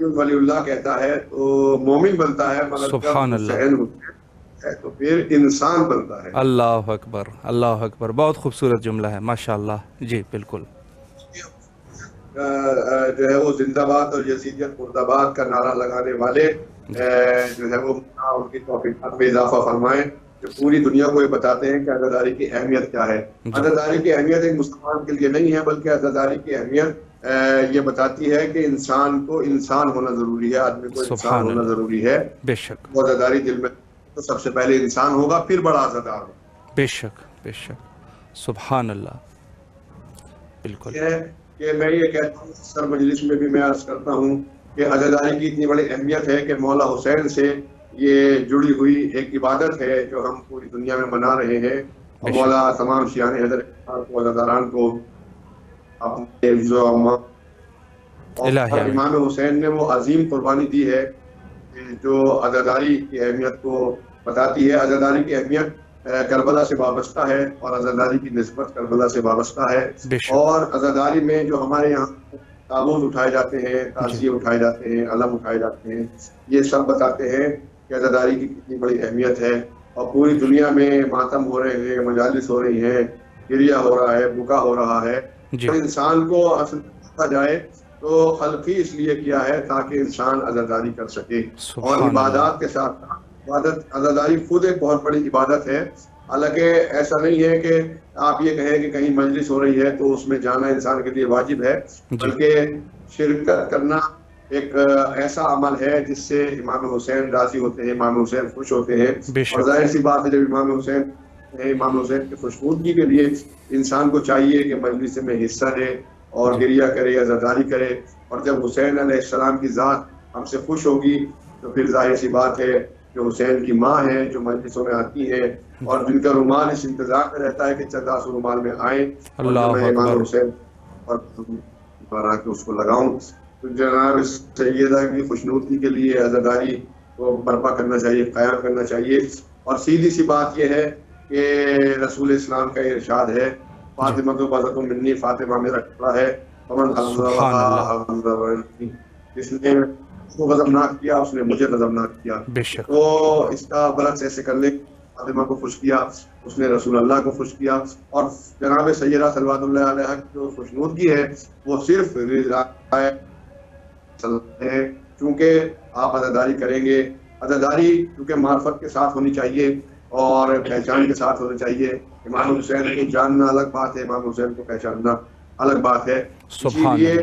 ولی اللہ کہتا ہے تو مومن بنتا ہے، مگر سبحان جب اللہ، حسین ہوتے ہیں تو پھر انسان بنتا ہے۔ اللہ اکبر، اللہ اکبر، بہت خوبصورت جملہ ہے، ماشاء اللہ جی بالکل۔ جو ہے وہ زندہ باد اور یزیدیت مرد آباد کا نعرہ لگانے والے جو ہے وہ ان کی توفیقات میں اضافہ فرمائیں، جو پوری دنیا کو یہ بتاتے ہیں کہ عزاداری کی اہمیت کیا ہے۔ عزاداری کی اہمیت ایک مسلمان کے لیے نہیں ہے، بلکہ عزاداری کی اہمیت یہ بتاتی ہے کہ انسان کو انسان ہونا ضروری ہے، آدمی کو انسان سبحان ہونا اللہ، ضروری ہے۔ بے شک، وہ عزاداری دل میں تو سب سے پہلے انسان ہوگا، پھر بڑا عزادار ہوگا۔ بے شک، بے شک، سبحان اللہ، بالکل۔ یہ ہے کہ میں یہ کہتا ہوں، سر مجلس میں بھی میں عرض کرتا ہوں کہ عزاداری کی اتنی بڑی اہمیت ہے کہ مولا حسین سے یہ جڑی ہوئی ایک عبادت ہے جو ہم پوری دنیا میں منا رہے ہیں، اور مولا تمام شیعان حضرت کو، عزاداران کو اپنے جو امام حسین نے وہ عظیم قربانی دی ہے جو عزاداری کی اہمیت کو بتاتی ہے۔ عزاداری کی اہمیت کربلا سے وابستہ ہے، اور عزاداری کی نسبت کربلا سے وابستہ ہے، اور عزاداری میں جو ہمارے یہاں تابوت اٹھائے جاتے ہیں، تعزیے اٹھائے جاتے ہیں، علم اٹھائے جاتے ہیں، یہ سب بتاتے ہیں کہ عزاداری کی کتنی بڑی اہمیت ہے۔ اور پوری دنیا میں ماتم ہو رہے ہیں، مجالس ہو رہی ہیں، گریہ ہو رہا ہے، بکا ہو رہا ہے۔ تو انسان کو اصل دیکھا جائے تو خلقی اس لیے کیا ہے تاکہ انسان عزاداری کر سکے، اور عبادات کے ساتھ عبادت، عزاداری خود ایک بہت بڑی عبادت ہے۔ حالانکہ ایسا نہیں ہے کہ آپ یہ کہیں کہ کہیں مجلس ہو رہی ہے تو اس میں جانا انسان کے لیے واجب ہے، بلکہ شرکت کرنا ایک ایسا عمل ہے جس سے امام حسین راضی ہوتے ہیں، امام حسین خوش ہوتے ہیں۔ اور ظاہر سی بات ہے، جب امام حسین کی خوشنودگی کے لیے انسان کو چاہیے کہ مجلس میں حصہ لے اور گریہ کرے، عزاداری کرے، اور جب حسین علیہ السلام کی ذات ہم سے خوش ہوگی تو پھر ظاہر سی بات ہے جو حسین کی ماں ہیں، جو مجلسوں میں آتی ہیں اور جن کا رومال اس انتظار میں رہتا ہے کہ چندہ سو رومال میں آئیں اور جو میں امام حسین اور آ کے اس کو لگاؤں، تو جناب سیدہ کی خوشنودگی کے لیے عزاداری کو برپا کرنا چاہیے، قائم کرنا چاہیے۔ اور سیدھی سی بات یہ ہے کہ رسول اسلام کا ارشاد ہے، فاطمہ تو بذت منی، فاطمہ میرا ٹکڑا ہے، جس نے کو غضبناک کیا اس نے مجھے غضبناک کیا۔ تو اس کا برعکس ایسے کر لیں، فاطمہ کو خوش کیا اس نے رسول اللہ کو خوش کیا، اور جناب سیدہ صلوات اللہ علیہ کی جو خوشنودگی ہے وہ صرف ہے، چونکہ آپ عزاداری کریں گے۔ عزاداری کیونکہ معرفت کے ساتھ ہونی چاہیے اور پہچان کے ساتھ ہونی چاہیے۔ امام حسین کو جاننا الگ بات ہے، امام حسین کو پہچاننا الگ بات ہے۔ اسی لیے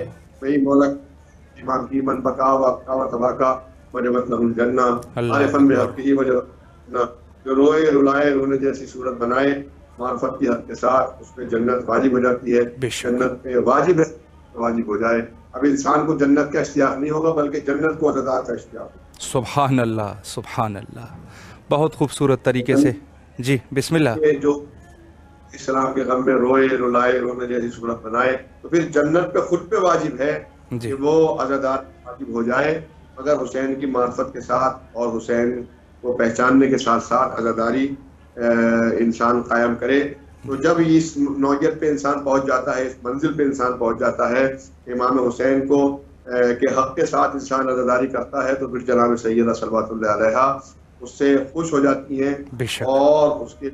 وہی مولک امام کی من بکا وقا و تباکا وجبت لہ الجنہ عارفاً بحقہ وجبت، جو روئے رلائے رونے جیسی صورت بنائے معرفت کی حد کے ساتھ، اس پہ جنت واجب ہو جاتی ہے۔ جنت پہ واجب ہے تو واجب ہو جائے۔ اب انسان کو جنت کا اشتیاق نہیں ہوگا بلکہ جنت کو عزادار کا اشتیاق ہوگا۔ سبحان اللہ، سبحان اللہ، بہت خوبصورت طریقے سے جی بسم اللہ۔ جو اسلام کے غم میں روئے رلائے رونے جیسی صورت بنائے تو پھر جنت پہ خود پہ واجب ہے کہ وہ عزادار واجب ہو جائے، مگر حسین کی معرفت کے ساتھ اور حسین کو پہچاننے کے ساتھ ساتھ عزاداری انسان قائم کرے۔ تو جب اس نوعیت پہ انسان پہنچ جاتا ہے، اس منزل پہ انسان پہنچ جاتا ہے امام حسین کو کے حق کے ساتھ انسان عزاداری کرتا ہے، تو پھر جناب سیدہ صلوات اللہ علیہا اس سے خوش ہو جاتی ہیں، اور اس کے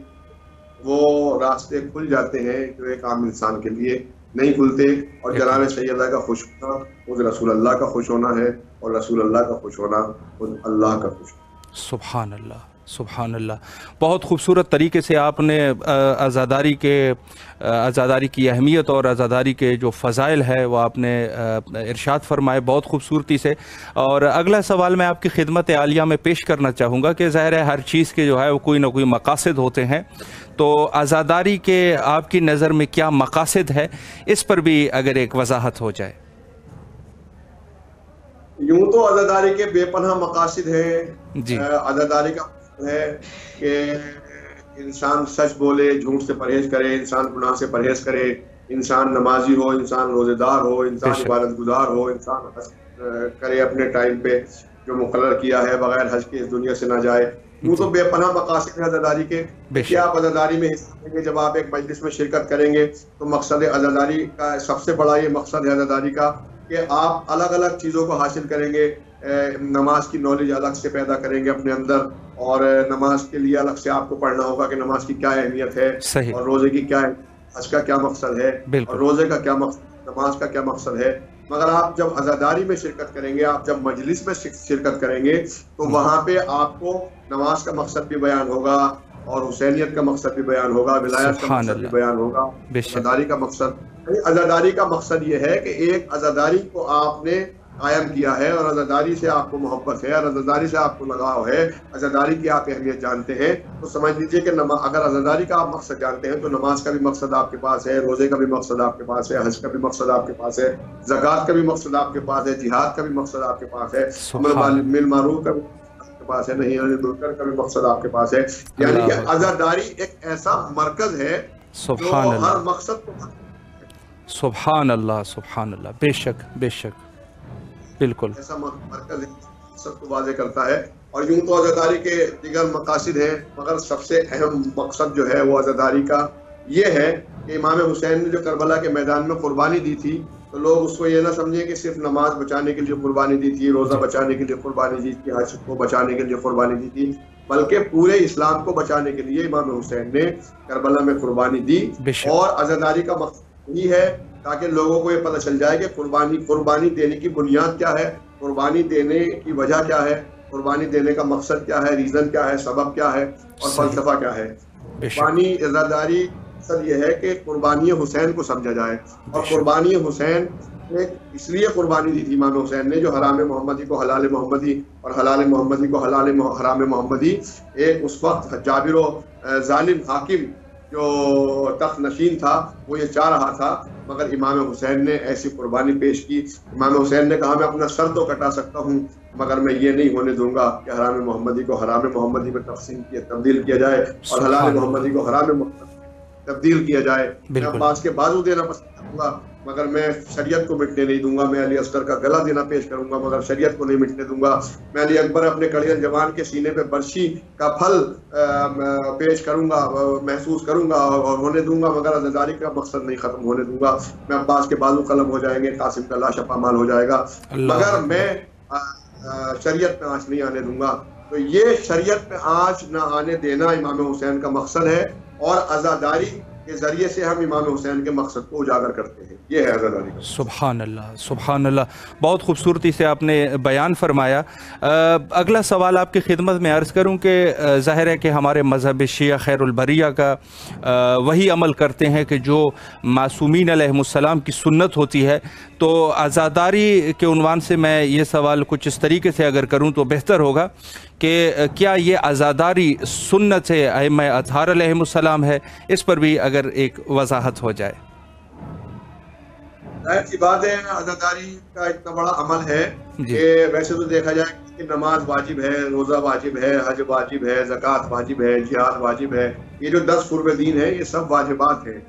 وہ راستے کھل جاتے ہیں جو ایک عام انسان کے لیے نہیں کھلتے۔ اور جناب سیدہ کا خوش ہونا خود رسول اللہ کا خوش ہونا ہے، اور رسول اللہ کا خوش ہونا خود اللہ کا خوش ہونا۔ سبحان اللہ، سبحان اللہ، بہت خوبصورت طریقے سے آپ نے عزاداری کی اہمیت اور عزاداری کے جو فضائل ہے وہ آپ نے ارشاد فرمائے بہت خوبصورتی سے۔ اور اگلا سوال میں آپ کی خدمت عالیہ میں پیش کرنا چاہوں گا کہ ظاہر ہے ہر چیز کے جو ہے وہ کوئی نہ کوئی مقاصد ہوتے ہیں، تو عزاداری کے آپ کی نظر میں کیا مقاصد ہے، اس پر بھی اگر ایک وضاحت ہو جائے۔ یوں تو عزاداری کے بے پناہ مقاصد ہیں۔ عزاداری کا ہے کہ انسان سچ بولے، جھوٹ سے پرہیز کرے، انسان گناہ سے پرہیز کرے، انسان نمازی ہو، انسان روزے دار ہو، انسان عبادت گزار ہو، انسان حج کرے اپنے ٹائم پہ جو مقرر کیا ہے، بغیر حج کے اس دنیا سے نہ جائے۔ یوں تو بے پناہ مقاصد ہیں عزاداری کے۔ کیا آپ عزاداری میں حصہ لیں گے، جب آپ ایک مجلس میں شرکت کریں گے تو مقصد عزاداری کا سب سے بڑا یہ مقصد ہے عزاداری کا کہ آپ الگ الگ چیزوں کو حاصل کریں گے، نماز کی نالج الگ سے پیدا کریں گے اپنے اندر، اور نماز کے لیے الگ سے آپ کو پڑھنا ہوگا کہ نماز کی کیا اہمیت ہے، صحیح، اور روزے کی کیا ہے، حج کا کیا مقصد ہے، اور بالکل، روزے کا کیا مقصد، نماز کا کیا مقصد ہے۔ مگر آپ جب عزاداری میں شرکت کریں گے، آپ جب مجلس میں شرکت کریں گے، تو وہاں پہ آپ کو نماز کا مقصد بھی بیان ہوگا، اور حسینیت کا مقصد بھی بیان ہوگا، ولایت کا سبحان مقصد بھی اللہ، بیان ہوگا، بے شک، عزاداری کا مقصد۔ عزاداری کا مقصد یہ ہے کہ ایک عزاداری کو آپ نے قائم کیا ہے، اور عزاداری سے آپ کو محبت ہے، اور عزاداری سے آپ کو لگاؤ ہے، عزاداری کی آپ اہمیت جانتے ہیں، تو سمجھ لیجئے کہ اگر عزاداری کا آپ مقصد جانتے ہیں تو نماز کا بھی مقصد آپ کے پاس ہے، روزے کا بھی مقصد آپ کے پاس ہے، حج کا بھی مقصد آپ کے پاس ہے، زکوٰۃ کا بھی مقصد آپ کے پاس ہے، جہاد کا بھی مقصد آپ کے پاس ہے، امر سبحان اللہ، بالمعروف کا بھی آپ کے پاس ہے، نہیں عن المنکر کا بھی مقصد آپ کے پاس ہے۔ یعنی کہ اللہ اکبر، عزاداری ایک ایسا مرکز ہے جو سبحان ہر اللہ، مقصد کو، سبحان اللہ، سبحان اللہ، بے شک، بے شک، بالکل، ایسا مرکز ہے سب کو واضح کرتا ہے۔ اور یوں تو عزاداری کے دیگر مقاصد ہیں، مگر سب سے اہم مقصد جو ہے وہ عزاداری کا یہ ہے کہ امام حسین نے جو کربلا کے میدان میں قربانی دی تھی، تو لوگ اس کو یہ نہ سمجھیں کہ صرف نماز بچانے کے لیے قربانی دی تھی، روزہ جی، بچانے کے لیے قربانی دی تھی، حج کو بچانے کے لیے قربانی دی تھی، بلکہ پورے اسلام کو بچانے کے لیے امام حسین نے کربلا میں قربانی دی۔ بے شک، اور عزاداری کا مقصد یہی ہے تاکہ لوگوں کو یہ پتہ چل جائے کہ قربانی دینے کی بنیاد کیا ہے، قربانی دینے کی وجہ کیا ہے، قربانی دینے کا مقصد کیا ہے، ریزن کیا ہے، سبب کیا ہے، اور صحیح، فلسفہ کیا ہے۔ بے شک، قربانی عزاداری مقصد یہ ہے کہ قربانی حسین کو سمجھا جائے، بے اور شک، قربانی حسین نے اس لیے قربانی دی تھی امام حسین نے، جو حرام محمدی کو حلال محمدی اور حلال محمدی کو حرام محمدی، ایک اس وقت جابر و ظالم حاکم جو تخت نشین تھا وہ یہ چاہ رہا تھا، مگر امام حسین نے ایسی قربانی پیش کی۔ امام حسین نے کہا میں اپنا سر تو کٹا سکتا ہوں، مگر میں یہ نہیں ہونے دوں گا کہ حرام محمدی کو حرام محمدی میں تبدیل کیا جائے، اور حلال سبحان اللہ، محمدی کو حرام محمدی تبدیل کیا جائے۔ میں بالکل، عباس کے بازو دینا پسند کروں گا، مگر میں شریعت کو مٹنے نہیں دوں گا۔ میں علی اصغر کا گلا دینا پیش کروں گا، مگر شریعت کو نہیں مٹنے دوں گا۔ میں علی اکبر اپنے کڑیل جوان کے سینے پہ برشی کا پھل پیش کروں گا، محسوس کروں گا اور ہونے دوں گا، مگر عزاداری کا مقصد نہیں ختم ہونے دوں گا۔ میں عباس کے بازو قلم ہو جائیں گے، قاسم کا لاشا پامال ہو جائے گا، اللہ مگر میں اکبر، شریعت پہ آنچ نہیں آنے دوں گا۔ تو یہ شریعت پہ آنچ نہ آنے دینا امام حسین کا مقصد ہے، اور عزاداری کے ذریعے سے ہم امام حسین کے مقصد کو اجاگر کرتے ہیں۔ یہ ہے عزاداری کا مقصد۔ سبحان اللہ، سبحان اللہ، بہت خوبصورتی سے آپ نے بیان فرمایا۔ اگلا سوال آپ کی خدمت میں عرض کروں کہ ظاہر ہے کہ ہمارے مذہب شیعہ خیر البریہ کا وہی عمل کرتے ہیں کہ جو معصومین علیہم السلام کی سنت ہوتی ہے، تو عزاداری کے عنوان سے میں یہ سوال کچھ اس طریقے سے اگر کروں تو بہتر ہوگا کہ کیا یہ عزاداری سنت ائمہ اطہار علیہم السلام ہے؟ اس پر بھی اگر ایک وضاحت ہو جائے۔ ظاہر سی بات ہے، عزاداری کا اتنا بڑا عمل ہے کہ ویسے تو دیکھا جائے کہ نماز واجب ہے، روزہ واجب ہے، حج واجب ہے، زکوٰۃ واجب ہے، جہاد واجب ہے، یہ جو 10 قرب دین ہیں یہ سب واجبات ہیں۔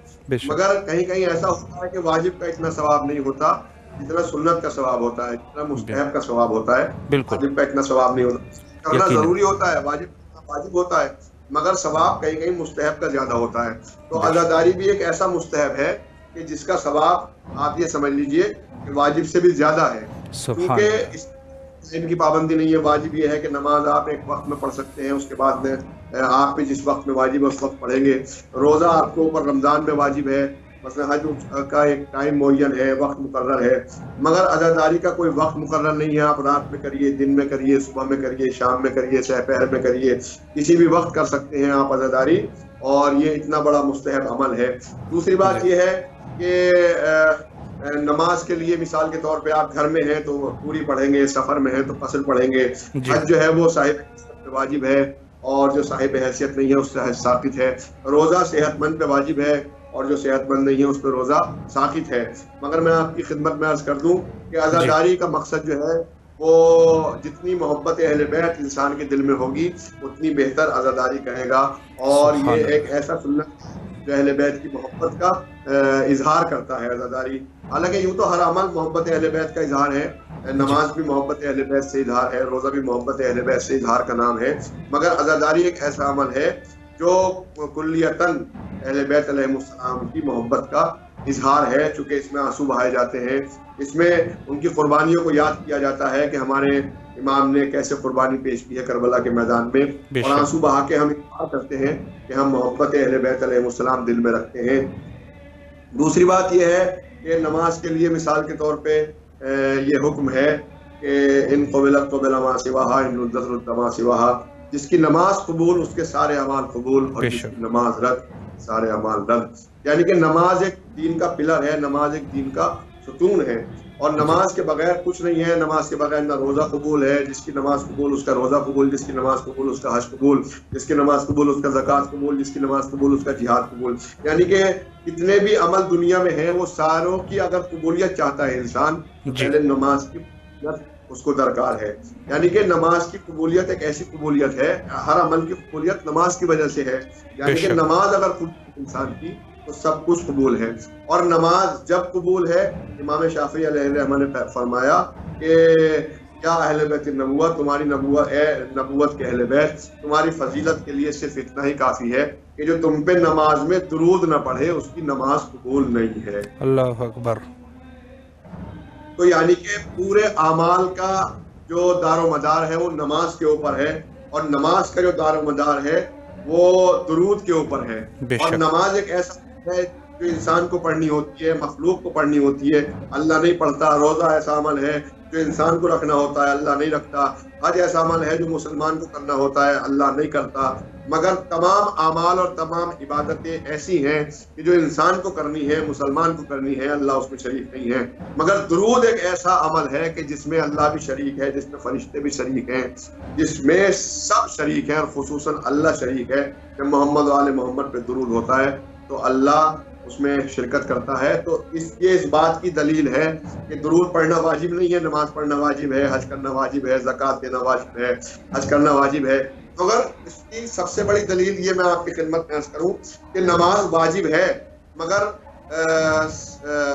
مگر کہیں کہیں ایسا ہوتا ہے کہ واجب کا اتنا ثواب نہیں ہوتا جتنا سنت کا ثواب ہوتا ہے، جتنا مستحب کا ثواب ہوتا ہے۔ بالکل، واجب کا اتنا ثواب نہیں ہوتا، کرنا یقیناً، ضروری ہوتا ہے، واجب ہوتا ہے، مگر ثواب کہیں کہیں مستحب کا زیادہ ہوتا ہے۔ تو عزاداری بھی ایک ایسا مستحب ہے کہ جس کا ثواب آپ یہ سمجھ لیجئے کہ واجب سے بھی زیادہ ہے، سبحان کیونکہ اللہ، اس ان کی پابندی نہیں ہے۔ واجب یہ ہے کہ نماز آپ ایک وقت میں پڑھ سکتے ہیں، اس کے بعد میں آپ پہ جس وقت میں واجب ہے اس وقت پڑھیں گے۔ روزہ آپ کو اوپر رمضان میں واجب ہے، مثلا حج کا ایک ٹائم معین ہے، وقت مقرر ہے، مگر عزاداری کا کوئی وقت مقرر نہیں ہے۔ آپ رات میں کریے، دن میں کریے، صبح میں کریے، شام میں کریے، سحر میں کریے، کسی بھی وقت کر سکتے ہیں آپ عزاداری، اور یہ اتنا بڑا مستحب عمل ہے۔ دوسری بات یہ ہے کہ نماز کے لیے مثال کے طور پہ آپ گھر میں ہیں تو پوری پڑھیں گے، سفر میں ہیں تو قصر پڑھیں گے۔ حج جو ہے وہ صاحب حیثیت پہ واجب ہے، اور جو صاحب حیثیت نہیں ہے اس سے حج ساقط ہے۔ روزہ صحت مند پہ واجب ہے، اور جو صحت مند نہیں ہے اس پہ روزہ ساقط ہے۔ مگر میں آپ کی خدمت میں عرض کر دوں کہ عزاداری کا مقصد جو ہے وہ جتنی محبت اہل بیت انسان کے دل میں ہوگی اتنی بہتر عزاداری کرے گا، اور یہ ایک ایسا سنت جو اہل بیت کی محبت کا اظہار کرتا ہے عزاداری۔ حالانکہ یوں تو ہر عمل محبت اہل بیت کا اظہار ہے، نماز بھی محبت اہل بیت سے اظہار ہے، روزہ بھی محبت اہل بیت سے اظہار کا نام ہے، مگر عزاداری ایک ایسا عمل ہے جو کلیتاً اہل بیت علیہ السلام کی محبت کا اظہار ہے، چونکہ اس میں آنسو بہائے جاتے ہیں، اس میں ان کی قربانیوں کو یاد کیا جاتا ہے کہ ہمارے امام نے کیسے قربانی پیش کی ہے کربلا کے میدان میں، بے اور شک آنسو بہا کے ہم اظہار کرتے ہیں کہ ہم محبت اہل بیت علیہ السلام دل میں رکھتے ہیں۔ دوسری بات یہ ہے کہ نماز کے لیے مثال کے طور پہ یہ حکم ہے کہ ان قبلت قبل ما سواہا ان ردت رد ما سواہا، جس کی نماز قبول اس کے سارے اعمال قبول، اور بے جس شک کی نماز رد سارے اعمال رد۔ یعنی کہ نماز ایک دین کا پلر ہے، نماز ایک دین کا ستون ہے، اور جی نماز کے بغیر کچھ نہیں ہے۔ نماز کے بغیر نہ روزہ قبول ہے، جس کی نماز قبول اس کا روزہ قبول، جس کی نماز قبول اس کا حج قبول، جس کی نماز قبول اس کا زکوٰۃ قبول، جس کی نماز قبول اس کا جہاد قبول۔ یعنی کہ جتنے بھی عمل دنیا میں ہیں وہ ساروں کی اگر قبولیت چاہتا ہے انسان تو جی پہلے نماز کی قبولیت اس کو درکار ہے۔ یعنی کہ نماز کی قبولیت ایک ایسی قبولیت ہے، ہر عمل کی قبولیت نماز کی وجہ سے ہے۔ بے یعنی کہ شک نماز اگر قبول انسان کی تو سب کچھ قبول ہے، اور نماز جب قبول ہے، امام شافعی علیہ الرحمہ نے فرمایا کہ کیا اہل بیت النبوت، تمہاری نبوت اے نبوت کے اہل بیت، تمہاری فضیلت کے لیے صرف اتنا ہی کافی ہے کہ جو تم پہ نماز میں درود نہ پڑھے اس کی نماز قبول نہیں ہے۔ اللہ اکبر۔ تو یعنی کہ پورے اعمال کا جو دار و مدار ہے وہ نماز کے اوپر ہے، اور نماز کا جو دار و مدار ہے وہ درود کے اوپر ہے۔ بے اور شک نماز ایک ایسا ہے جو انسان کو پڑھنی ہوتی ہے، مخلوق کو پڑھنی ہوتی ہے، اللہ نہیں پڑھتا۔ روزہ ایسا عمل ہے جو انسان کو رکھنا ہوتا ہے، اللہ نہیں رکھتا۔ حج ایسا عمل ہے جو مسلمان کو کرنا ہوتا ہے، اللہ نہیں کرتا۔ مگر تمام اعمال اور تمام عبادتیں ایسی ہیں کہ جو انسان کو کرنی ہے، مسلمان کو کرنی ہے، اللہ اس میں شریک نہیں ہے۔ مگر درود ایک ایسا عمل ہے کہ جس میں اللہ بھی شریک ہے، جس میں فرشتے بھی شریک ہیں، جس میں سب شریک ہیں، اور خصوصاً اللہ شریک ہے۔ جب محمد و آل محمد پہ درود ہوتا ہے تو اللہ اس میں شرکت کرتا ہے۔ تو اس بات کی دلیل ہے کہ درود پڑھنا واجب نہیں ہے، نماز پڑھنا واجب ہے، حج کرنا واجب ہے، زکوٰۃ دینا واجب ہے، حج کرنا واجب ہے۔ مگر اس کی سب سے بڑی دلیل یہ میں آپ کی خدمت میں عرض کروں کہ نماز واجب ہے، مگر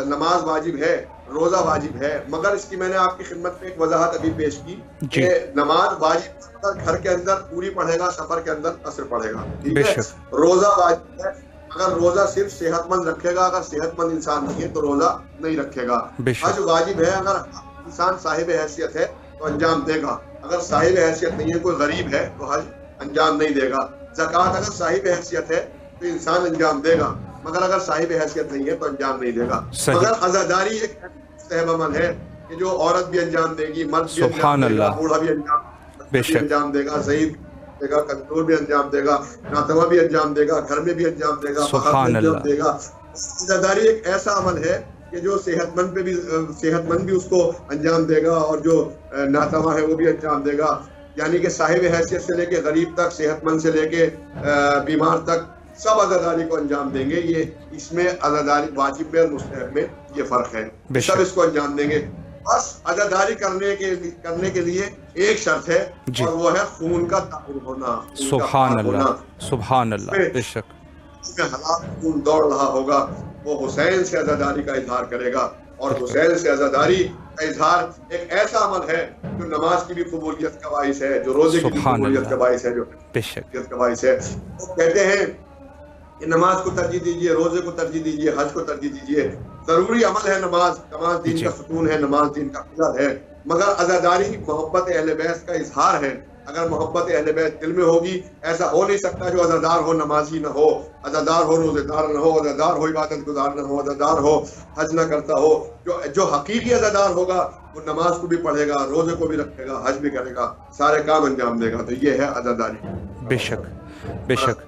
نماز واجب ہے، روزہ واجب ہے، مگر اس کی میں نے آپ کی خدمت میں ایک وضاحت ابھی پیش کی جی کہ نماز واجب گھر کے اندر پوری پڑھے گا، سفر کے اندر قصر پڑھے گا، ٹھیک بے ہے۔ شک روزہ واجب ہے، اگر روزہ صرف صحت مند رکھے گا، اگر صحت مند انسان نہیں ہے تو روزہ نہیں رکھے گا۔ بے حج شک واجب ہے، اگر انسان صاحب حیثیت ہے تو انجام دے گا، اگر صاحب حیثیت نہیں ہے، کوئی غریب ہے تو حج انجام نہیں دے گا۔ زکوٰۃ اگر صاحب حیثیت ہے تو انسان انجام دے گا، مگر اگر صاحب حیثیت نہیں ہے تو انجام نہیں دے گا۔ صحیح مگر عزاداری ایک مستحب عمل ہے کہ جو عورت بھی انجام دے گی، مرد بھی انجام سبحان دے گا، اللہ بوڑھا بھی انجام بے بھی شک انجام دے گا، ضعیف دے گا، کمزور بھی انجام دے گا، ناتواں بھی انجام دے گا، گھر میں بھی انجام دے گا، باہر بھی سبحان انجام اللہ دے گا۔ عزاداری ایک ایسا عمل ہے کہ جو صحت مند بھی اس کو انجام دے گا، اور جو ناتواں ہے وہ بھی انجام دے گا۔ یعنی کہ صاحب حیثیت سے لے کے غریب تک، صحت مند سے لے کے بیمار تک سب عزاداری کو انجام دیں گے۔ یہ اس میں عزاداری واجب میں اور مستحب میں یہ فرق ہے، بے سب شک اس کو انجام دیں گے۔ بس عزاداری کرنے کے لیے ایک شرط ہے، جی اور وہ ہے خون کا طاہر ہونا، خون کا سبحان پاک ہونا۔ اللہ سبحان اللہ بے شک اس میں حلال خون دوڑ رہا ہوگا وہ حسین سے عزاداری کا اظہار کرے گا، اور بالکل حسین سے عزاداری کا اظہار ایک ایسا عمل ہے جو نماز کی بھی قبولیت کا باعث ہے، جو روزے کی بھی سبحان قبولیت اللہ کا باعث ہے، جو بے شک قبولیت کا باعث ہے۔ وہ کہتے ہیں کہ نماز کو ترجیح دیجیے، روزے کو ترجیح دیجیے، حج کو ترجیح دیجیے۔ ضروری عمل ہے نماز، نماز دین جی کا ستون ہے، نماز دین کا پلر ہے، مگر عزاداری محبت اہل بیت کا اظہار ہے۔ اگر محبت اہل بیت دل میں ہوگی، ایسا ہو نہیں سکتا جو عزادار ہو نمازی نہ ہو، عزادار ہو روزے دار نہ ہو، عزادار ہو عبادت گزار نہ ہو، عزادار ہو حج نہ کرتا ہو۔ جو حقیقی عزادار ہوگا وہ نماز کو بھی پڑھے گا، روزے کو بھی رکھے گا، حج بھی کرے گا، سارے کام انجام دے گا۔ تو یہ ہے عزاداری۔ بے شک بے شک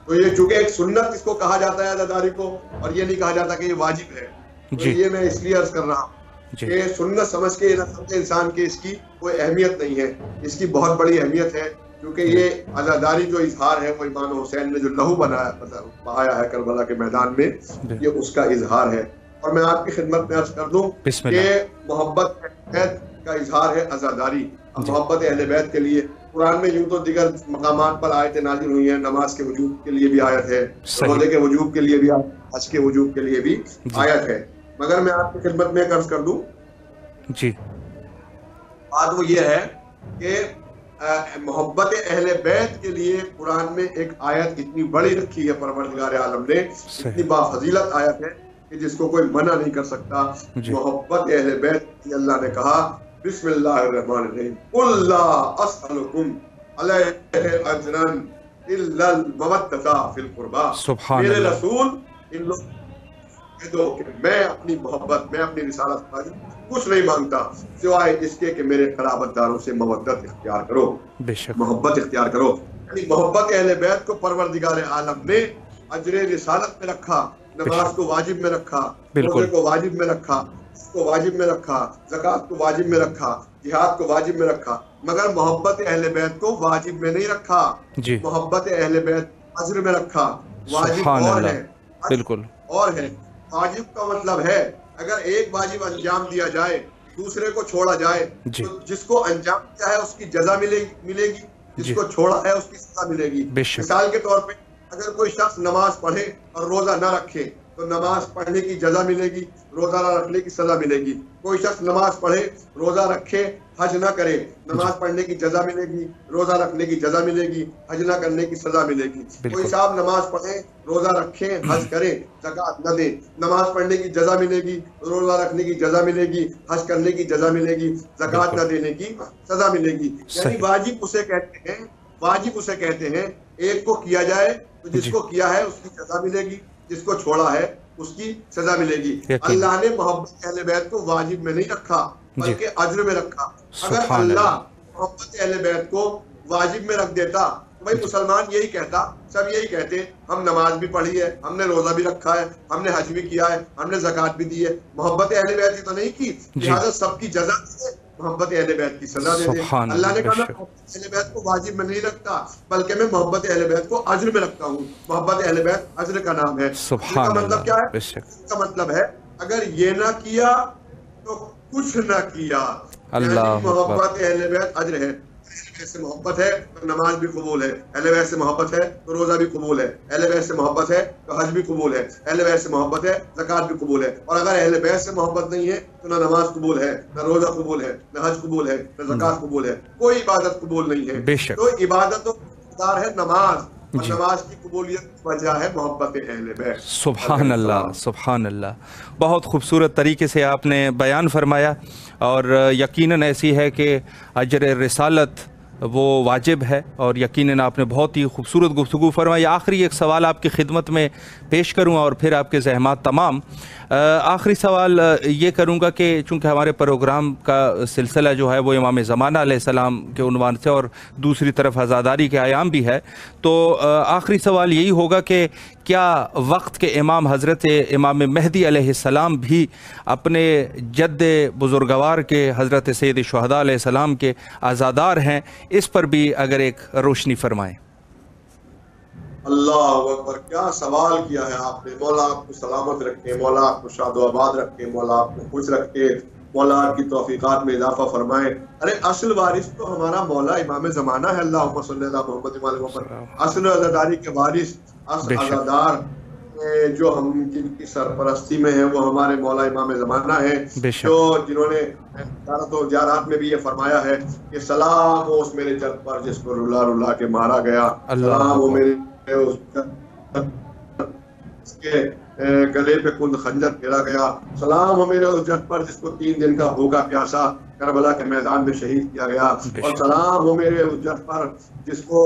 تو یہ چونکہ ایک سنت اس کو کہا جاتا ہے عزاداری کو، اور یہ نہیں کہا جاتا کہ یہ واجب ہے۔ تو جی یہ میں اس لیے عرض کر رہا ہوں جی کہ سنت سمجھ کے نہ سمجھے انسان کی اس کی کوئی اہمیت نہیں ہے، اس کی بہت بڑی اہمیت ہے، کیونکہ یہ عزاداری جو اظہار ہے وہ امام حسین نے جو لہو بہایا ہے کربلا کے میدان میں، یہ اس کا اظہار ہے۔ اور میں آپ کی خدمت میں عرض کر دوں بسم کہ اللہ محبت اہل بیت کا اظہار ہے عزاداری۔ اب جی محبت اہل بیت کے لیے قرآن میں یوں تو دیگر مقامات پر آیتیں نازل ہوئی ہیں، نماز کے وجوب کے لیے بھی آیت ہے، صحیح روزے کے وجوب کے لیے بھی، حج کے وجوب کے لیے بھی جی آیت ہے۔ مگر میں آپ کی خدمت میں عرض کر دوں جی بات وہ یہ ہے کہ محبت اہل بیت کے لیے قرآن میں ایک آیت اتنی بڑی رکھی ہے پروردگار عالم نے، اتنی بافضیلت آیت ہے کہ جس کو کوئی منع نہیں کر سکتا. محبت اہل بیت کی اللہ نے کہا بسم اللہ الرحمن الرحیم قل لا اسألکم علیہ اجرا الا المودۃ فی القربى. میرے رسول ان لوگ کہہ دو کہ میں اپنی محبت، میں اپنی رسالت پر کچھ نہیں مانگتا سوائے اس کے کہ میرے قرابت داروں سے مودت اختیار کرو، محبت اختیار کرو. یعنی محبت اہل بیت کو پروردگار عالم نے اجر رسالت میں رکھا، نماز کو واجب میں رکھا، روزے کو واجب میں رکھا، کو واجب میں رکھا، زکوٰۃ کو واجب میں رکھا، جہاد کو واجب میں رکھا، مگر محبت اہل بیت کو واجب میں نہیں رکھا. محبت اہل بیت اجر میں رکھا. واجب اور ہے، بالکل اور ہے. واجب کا مطلب ہے اگر ایک واجب انجام دیا جائے، دوسرے کو چھوڑا جائے تو جس کو انجام دیا ہے اس کی جزا ملے گی، جس کو چھوڑا ہے اس کی سزا ملے گی. مثال کے طور پہ اگر کوئی شخص نماز پڑھے اور روزہ نہ رکھے تو نماز پڑھنے کی جزا ملے گی، روزہ نہ رکھنے کی سزا ملے گی. کوئی شخص نماز پڑھے، روزہ رکھے، حج نہ کرے، نماز پڑھنے کی جزا ملے گی، روزہ رکھنے کی جزا ملے گی، حج نہ کرنے کی سزا ملے گی. کوئی صاحب نماز پڑھے، روزہ رکھے، حج کرے، زکوٰۃ نہ دے، نماز پڑھنے کی جزا ملے گی، روزہ رکھنے کی جزا ملے گی، حج کرنے کی جزا ملے گی، زکوٰۃ نہ دینے کی سزا ملے گی. یعنی واجب اسے کہتے ہیں، واجب اسے کہتے ہیں ایک کو کیا جائے تو جس کو کیا ہے اس کی جزا ملے گی، جس کو چھوڑا ہے اس کی سزا ملے گی. اللہ نے محبت اہل بیت کو واجب میں نہیں رکھا بلکہ اجر میں رکھا. اگر اللہ محبت اہل بیت کو واجب میں رکھ دیتا تو بھائی مسلمان یہی کہتا، سب یہی کہتے ہم نماز بھی پڑھی ہے، ہم نے روزہ بھی رکھا ہے، ہم نے حج بھی کیا ہے، ہم نے زکوٰۃ بھی دی ہے، محبت اہل بیت کی تو نہیں کی، لہٰذا سب کی جزا دے، محبت اہل بیت کی سزا دے دے. اللہ نے کہا میں محبت اہل بیت کو واجب میں نہیں رکھتا بلکہ میں محبت اہل بیت کو اجر میں رکھتا ہوں. محبت اہل بیت اجر کا نام ہے. اس کا مطلب کیا ہے؟ اس کا مطلب ہے اگر یہ نہ کیا تو کچھ نہ کیا. محبت اہل بیت اجر ہے. اہل بیت سے محبت ہے تو نماز بھی قبول ہے، اہل بیت سے محبت ہے تو روزہ بھی قبول ہے، اہل بیت سے محبت ہے تو حج بھی قبول ہے، اہل بیت سے محبت ہے زکوٰۃ بھی قبول ہے. اور اگر اہل بیت سے محبت نہیں ہے تو نہ نماز قبول ہے، نہ روزہ قبول ہے، نہ حج قبول ہے، نہ زکوٰۃ قبول ہے، کوئی عبادت قبول نہیں ہے. تو عبادت ہے نماز، اور نماز کی قبولیت کی وجہ ہے محبت اہل بیت. سبحان اللہ، سبحان اللہ. بہت خوبصورت طریقے سے آپ نے بیان فرمایا، اور یقیناً ایسی ہے کہ اجر رسالت وہ واجب ہے، اور یقیناً آپ نے بہت ہی خوبصورت گفتگو فرمائی. آخری ایک سوال آپ کی خدمت میں پیش کروں اور پھر آپ کے زحمات تمام. آخری سوال یہ کروں گا کہ چونکہ ہمارے پروگرام کا سلسلہ جو ہے وہ امام زمانہ علیہ السلام کے عنوان سے اور دوسری طرف عزاداری کے ایام بھی ہے، تو آخری سوال یہی ہوگا کہ کیا وقت کے امام حضرت امام مہدی علیہ السلام بھی اپنے جد بزرگوار کے حضرت سید شہداء علیہ السلام کے عزادار ہیں؟ اس پر بھی اگر ایک روشنی فرمائیں. اللہ اکبر، کیا سوال کیا ہے آپ نے. مولا آپ کو سلامت رکھے، مولا آپ کو شاد و آباد رکھے، مولا آپ کو خوش رکھے، مولا آپ کی توفیقات میں اضافہ فرمائے. ارے اصل وارث تو ہمارا مولا امام زمانہ ہے. اللہم صلی اللہ محمد محمد. اصل عزاداری کے وارث، اصل عزادار جو ہم جن کی سرپرستی میں ہیں وہ ہمارے مولا امام زمانہ ہیں، جو جنہوں نے زیارت و زیارات میں بھی یہ فرمایا ہے کہ سلام ہو اس میرے جد پر جس کو رلا رلا کے مارا گیا، سلام ہو میرے اس کے گلے پہ کند خنجر پھیرا گیا، سلام ہو میرے اس جد پر جس کو 3 دن کا بھوکا پیاسا کربلا کے میدان میں شہید کیا گیا، اور سلام ہو میرے اس جد پر جس کو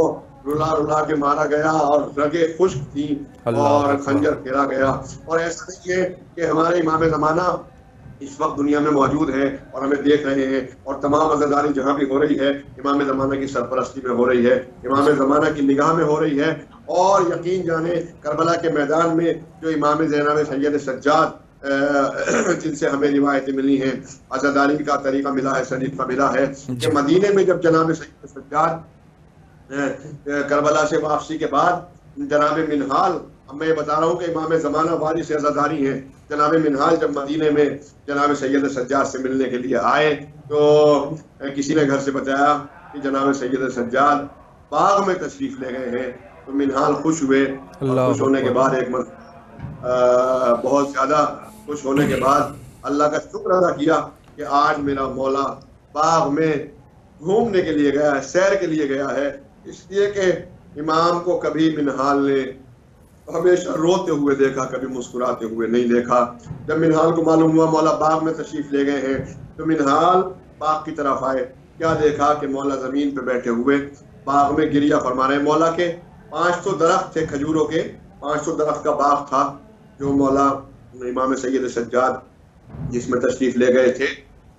رلا رلا کے مارا گیا اور رگیں خشک تھی اور خنجر پھیرا گیا. اور ایسا نہیں ہے کہ ہمارے امام زمانہ اس وقت دنیا میں موجود ہیں اور ہمیں دیکھ رہے ہیں، اور تمام عزاداری جہاں بھی ہو رہی ہے امام زمانہ کی سرپرستی میں ہو رہی ہے، امام زمانہ کی نگاہ میں ہو رہی ہے. اور یقین جانے کربلا کے میدان میں جو امام زینب سید سجاد جن سے ہمیں روایتیں ملی ہیں، عزاداری کا طریقہ ملا ہے، شریف کا ملا ہے کہ مدینے میں جب جناب سید سجاد کربلا سے واپسی کے بعد جناب منہال، اب میں یہ بتا رہا ہوں کہ امام زمانہ وارث عزاداری ہیں، جناب منہال جب مدینے میں جناب سید سجاد سے ملنے کے لیے آئے تو کسی نے گھر سے بتایا کہ جناب سید سجاد باغ میں تشریف لے گئے ہیں. تو منہال خوش ہوئے، خوش ہونے کے بعد بہت زیادہ خوش ہونے کے بعد اللہ کا شکر ادا کیا کہ آج میرا مولا باغ میں گھومنے کے لیے گیا ہے، سیر کے لیے گیا ہے، اس لیے کہ امام کو کبھی منہال نے ہمیشہ روتے ہوئے دیکھا، کبھی مسکراتے ہوئے نہیں دیکھا۔ جب منہال کو معلوم ہوا مولا باغ میں تشریف لے گئے ہیں تو منہال باغ کی طرف آئے، کیا دیکھا کہ مولا زمین پہ بیٹھے ہوئے باغ میں گریہ فرما رہے ہیں۔ مولا کے 500 درخت تھے کھجوروں کے، 500 درخت کا باغ تھا جو مولا امام سید سجاد جس میں تشریف لے گئے تھے،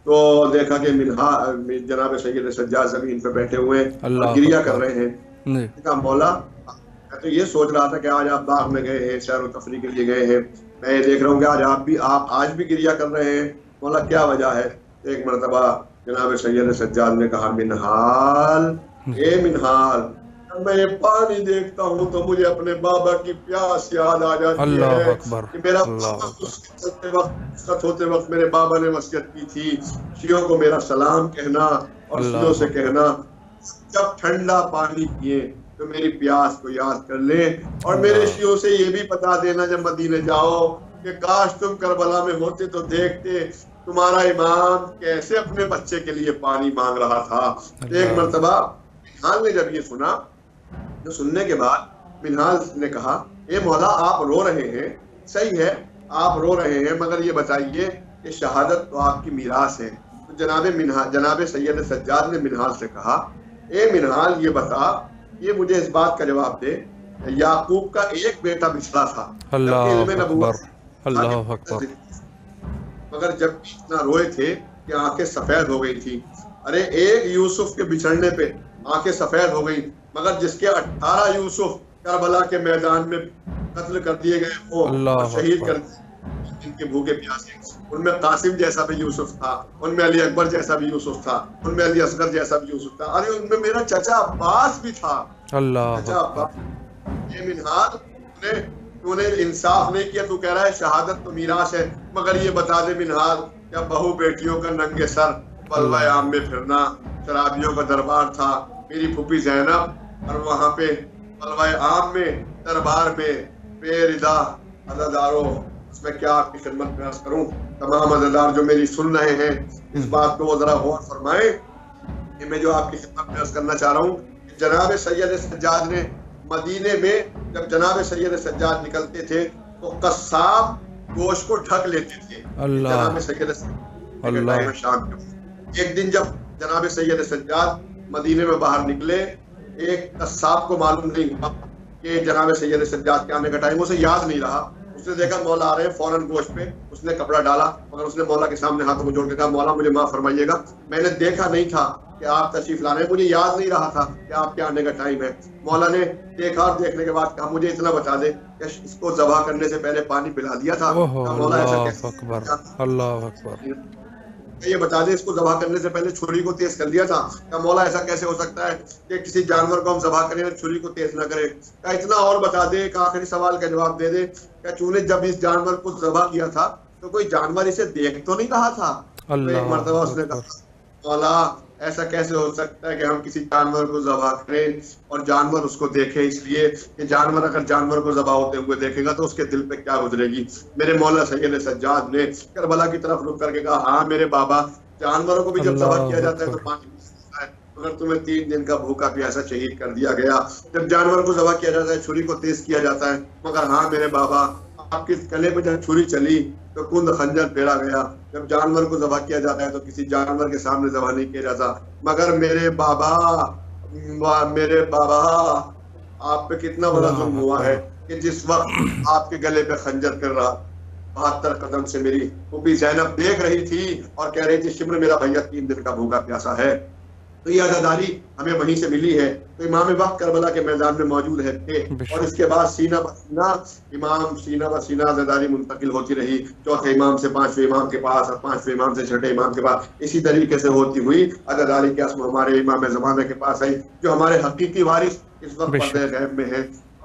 تو دیکھا کہ جناب سید سجاد زمین پہ بیٹھے ہوئے اور گریہ کر رہے ہیں۔ کہا مولا میں تو یہ سوچ رہا تھا کہ آج آپ باغ میں گئے ہیں، سیر و تفریح کے لیے گئے ہیں، میں یہ دیکھ رہا ہوں کہ آپ آج بھی گریہ کر رہے ہیں، مولا کیا وجہ ہے؟ ایک مرتبہ جناب سید سجاد نے کہا منہال، اے منہال، جب میں یہ پانی دیکھتا ہوں تو مجھے اپنے بابا کی پیاس یاد آ جاتی ہے کہ میرا ہوتے وقت میرے بابا نے وصیت کی تھی شیعوں کو میرا سلام کہنا اور شیعوں سے کہنا جب ٹھنڈا پانی پیے تو میری پیاس کو یاد کر لیں، اور میرے شیعوں سے یہ بھی بتا دینا جب مدینے جاؤ کہ کاش تم کربلا میں ہوتے تو دیکھتے تمہارا امام کیسے اپنے بچے کے لیے پانی مانگ رہا تھا۔ ایک مرتبہ منہال نے جب یہ سنا تو سننے کے بعد منہال نے کہا اے مولا آپ رو رہے ہیں، صحیح ہے آپ رو رہے ہیں، مگر یہ بتائیے کہ شہادت تو آپ کی میراث ہے۔ تو جناب سید سجاد نے منہال سے کہا اے منہال یہ بتا، یہ مجھے اس بات کا جواب دے، یعقوب کا ایک بیٹا بچھڑا تھا، اللہ اکبر، مگر جب اتنا روئے تھے کہ آنکھیں سفید ہو گئی تھی۔ ارے ایک یوسف کے بچھڑنے پہ آنکھیں سفید ہو گئی، مگر جس کے 18 یوسف کربلا کے میدان میں قتل کر دیے گئے وہ شہید کر جن کے بھوکے پیاسے، ان میں قاسم جیسا بھی یوسف تھا، ان میں علی اکبر جیسا بھی یوسف تھا، ان میں علی اصغر جیسا بھی یوسف تھا، ارے ان میں میرا چچا عباس بھی تھا۔ چچا عباس، یہ منہال تو نے انصاف نہیں کیا، تو کہہ رہا ہے شہادت تو میراث ہے، مگر یہ بتا دے منہال کیا بہو بیٹیوں کا ننگے سر بلوہ عام میں پھرنا شرابیوں کا دربار تھا، میری پھوپھی زینب، اور وہاں پہ بلوہ عام میں دربار میں بے رضا عزاداروں، اس میں کیا آپ کی خدمت میں عرض کروں، تمام عزادار جو میری سن رہے ہیں اس بات کو وہ ذرا غور فرمائیں کہ میں جو آپ کی خدمت میں عرض کرنا چاہ رہا ہوں کہ جناب سید سجاد نے مدینے میں جب جناب سید سجاد نکلتے تھے تو قصاب گوشت کو ڈھک لیتے تھے جناب سید سجاد شام کے۔ ایک دن جب جناب سید سجاد مدینے میں باہر نکلے، ایک قصاب کو معلوم نہیں ہوا کہ جناب سید سجاد کے آنے کا ٹائم، اسے یاد نہیں رہا، اس نے دیکھا مولا آ رہے ہیں فوراً گوشت پہ اس نے کپڑا ڈالا، مگر اس نے مولا کے سامنے ہاتھوں کو جوڑ کے کہا مولا مجھے معاف فرمائیے گا، میں نے دیکھا نہیں تھا کہ آپ تشریف لا رہے ہیں، مجھے یاد نہیں رہا تھا کہ آپ کے آنے کا ٹائم ہے۔ مولا نے دیکھا اور دیکھنے کے بعد کہا مجھے اتنا بتا دے کہ اس کو ذبح کرنے سے پہلے پانی پلا دیا تھا؟ مولا ایسا کیسے؟ اللہ اکبر، یہ بتا دے اس کو ذبح کرنے سے پہلے چھری کو تیز کر دیا تھا؟ کہ مولا ایسا کیسے ہو سکتا ہے کہ کسی جانور کو ہم ذبح کریں اور چھری کو تیز نہ کریں؟ کہ اتنا اور بتا دے، ایک آخری سوال کا جواب دے دے کہ چونکہ جب اس جانور کو ذبح کیا تھا تو کوئی جانور اسے دیکھ تو نہیں رہا تھا؟ تو ایک مرتبہ اس نے کہا مولا ایسا کیسے ہو سکتا ہے کہ ہم کسی جانور کو ذبح کریں اور جانور اس کو دیکھے، اس لیے کہ جانور اگر جانور کو ذبح ہوتے ہوئے دیکھے گا تو اس کے دل پہ کیا گزرے گی۔ میرے مولا سید سجاد نے کربلا کی طرف رک کر کے کہا ہاں میرے بابا، جانوروں کو بھی جب ذبح کیا جاتا ہے تو پانی ہے، اگر تمہیں 3 دن کا بھوکا پیاسا شہید کر دیا گیا، جب جانور کو ذبح کیا جاتا ہے چھری کو تیز کیا جاتا ہے، مگر ہاں میرے بابا آپ کے گلے پہ جب چھری چلی تو کند خنجر پھیرا گیا، جب جانور کو ذبح کیا جاتا ہے تو کسی جانور کے سامنے ذبح نہیں کیا جاتا، مگر میرے بابا آپ پہ کتنا بڑا ظلم ہوا ہے کہ جس وقت آپ کے گلے پہ خنجر پھر رہا 72 قدم سے میری پھوپھی زینب دیکھ رہی تھی اور کہہ رہی تھی شمر میرا بھیا 3 دن کا بھوکا پیاسا ہے۔ تو یہ عزاداری ہمیں وہیں سے ملی ہے۔ تو امام وقت کربلا کے میدان میں موجود ہے تھے، اور اس کے بعد سینہ بسینہ امام سینہ بسینہ عزاداری منتقل ہوتی رہی، چوتھے امام سے 5ویں امام کے پاس اور 5ویں امام سے 6ٹھے امام کے پاس، اسی طریقے سے ہوتی ہوئی عزاداری کی اسم ہمارے امام زمانہ کے پاس آئی، جو ہمارے حقیقی وارث اس وقت پردہ غیب میں ہیں۔